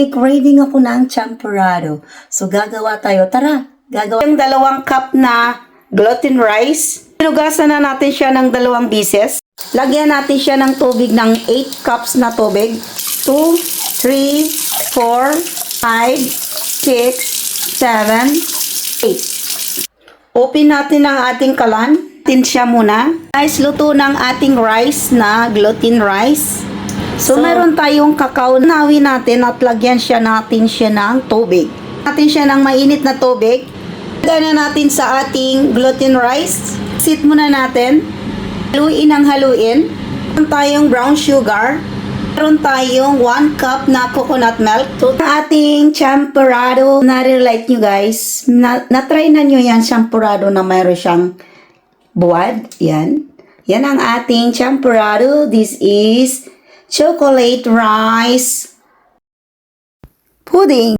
Craving ako ng champurrado. So, gagawa tayo. Tara, gagawa. Yung 2 cup na gluten rice. Hinugasan na natin siya ng 2 bises. Lagyan natin siya ng tubig ng 8 cups na tubig. 2, 3, 4, 5, 6, 7, 8. Open natin ang ating kalan. Tin siya muna. Guys, luto ng ating rice na gluten rice. So meron tayong kakao. Nawin natin at lagyan natin siya ng tubig. Natin siya ng mainit na tubig. Lagyan na natin sa ating gluten rice. Sit muna natin. Haluin ang haluin. Meron tayong brown sugar. Meron tayong 1 cup na coconut milk. So, ating champurrado. Na-relate nyo guys. Na-try na nyo yan, champurrado na mayroon siyang buwad. Yan. Yan ang ating champurrado. This is chocolate rice pudding.